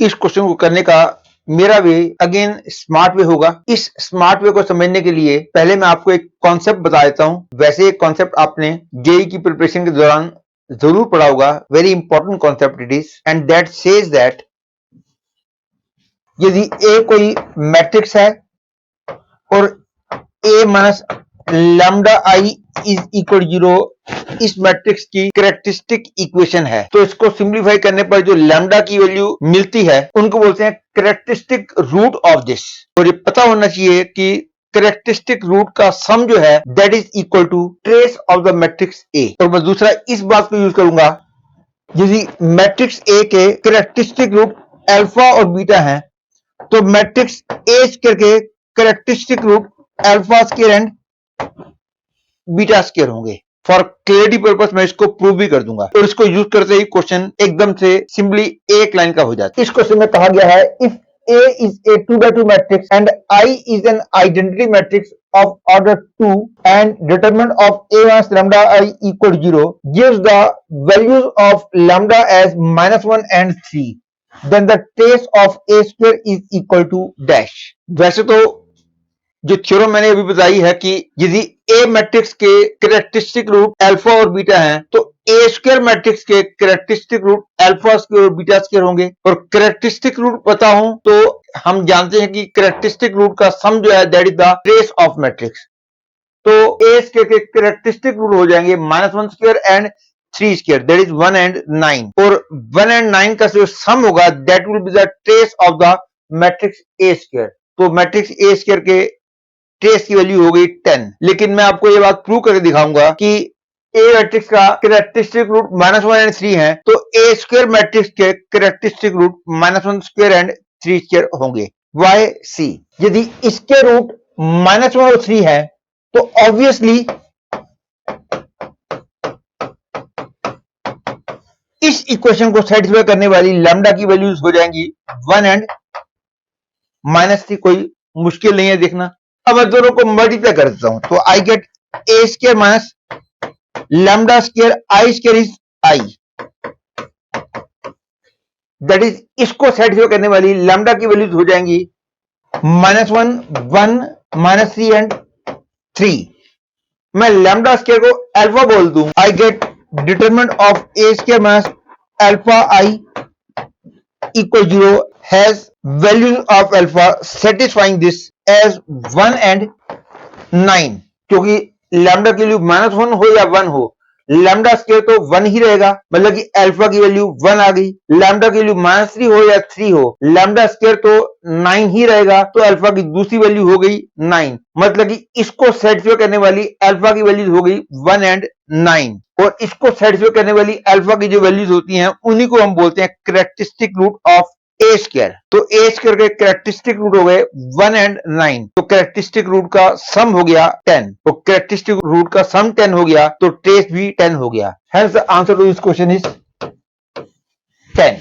इस क्वेश्चन को करने का मेरा वे अगेन स्मार्ट वे होगा। इस स्मार्ट वे को समझने के लिए पहले मैं आपको एक कॉन्सेप्ट बता देता हूं। वैसे एक कॉन्सेप्ट आपने जेई की प्रिपरेशन के दौरान जरूर पढ़ा होगा। Very important concept it is, and that says that यदि ए कोई मैट्रिक्स है और A minus lambda I is equal 0 इस मैट्रिक्स की कैरेक्टरिस्टिक इक्वेशन है, तो इसको सिंप्लीफाई करने पर जो लैम्डा की वैल्यू मिलती है उनको बोलते हैं कैरेक्टरिस्टिक रूट ऑफ दिस। और ये पता होना चाहिए कि कैरेक्टरिस्टिक रूट का सम जो है that is equal to trace of the matrix A. और मैं दूसरा इस बात को यूज करूंगा, यदि मैट्रिक्स ए के कैरेक्टरिस्टिक रूट अल्फा और बीटा हैं तो मैट्रिक्स ए स्क्वायर के characteristic root alpha square and beta square होंगे। फॉर क्लियरिटी पर्पस मैं इसको प्रूव भी कर दूंगा, और इसको यूज करते ही क्वेश्चन एकदम से सिंपली एक लाइन का हो जाता है। इस क्वेश्चन में कहा गया है if A is a 2 by 2 matrix and I is an identity matrix of order 2 and determinant of A minus lambda I equal 0 gives the values of lambda as -1 and 3, then the trace of A square is equal to dash। वैसे तो जो theorem मैंने अभी बताई है कि यदि ए matrix के कैरेक्टरिस्टिक रूट अल्फा और बीटा हैं तो ए स्क्वायर मैट्रिक्स के कैरेक्टरिस्टिक रूट अल्फा स्क्वायर और बीटा स्क्वायर होंगे। और कैरेक्टरिस्टिक रूट पता हो तो हम जानते हैं कि कैरेक्टरिस्टिक रूट का सम जो है that is the trace of matrix. तो ए स्क्वायर के कैरेक्टरिस्टिक रूट हो जाएंगे -1 square and 3 square that is 1 and 9, और 1 एंड 9 का जो सम होगा that will be the trace of the matrix A square. तो मैट्रिक्स ए स्क्वायर के ट्रेस की वैल्यू हो गई 10। लेकिन मैं आपको ये बात प्रूव करके दिखाऊंगा कि ए मैट्रिक्स का कैरेक्टरिस्टिक रूट -1 एंड 3 है तो ए स्क्वायर मैट्रिक्स के characteristic root -1 square and 3 square होंगे। वाई सी, यदि इसके रूट -1 और 3 है तो ऑब्वियसली इस इक्वेशन को सेटिस्फाई करने वाली लैम्डा की वैल्यूज हो जाएंगी 1 एंड -3। कोई मुश्किल नहीं है देखना। अब मैं दोनों को मल्टीप्लाई कर देता हूं तो I get A square minus lambda square I square is I, that is इसको सेटिस्फाई करने वाली लैम्डा की वैल्यूज हो जाएंगी -1 1 -3 एंड 3। मैं लैम्डा स्क्वायर को अल्फा बोल दूं, I get determinant of A square minus alpha I equal 0 has values of alpha satisfying this as 1 and 9। क्योंकि लैम्डा की वैल्यू -1 हो या 1 हो, लैम्डा स्क्वायर तो 1 ही रहेगा, मतलब कि अल्फा की वैल्यू 1 आ गई। लैम्डा की वैल्यू -3 हो या 3 हो, लैम्डा स्क्वायर तो 9 ही रहेगा, तो अल्फा की दूसरी वैल्यू हो गई 9, मतलब कि इसको सेटिस्फाई करने वाली अल्फा की वैल्यू हो गई 1 एंड 9। और इसको सेटिस्फाई करने वाली अल्फा की जो वैल्यूज होती हैं उन्हीं को हम बोलते हैं characteristic root of A square. तो ए स्क्वायर के कैरेक्टरिस्टिक रूट हो गए 1 एंड 9, तो कैरेक्टरिस्टिक रूट का सम हो गया 10। तो कैरेक्टरिस्टिक रूट का सम 10 हो गया तो ट्रेस भी 10 हो गया। Hence the answer to this question is 10।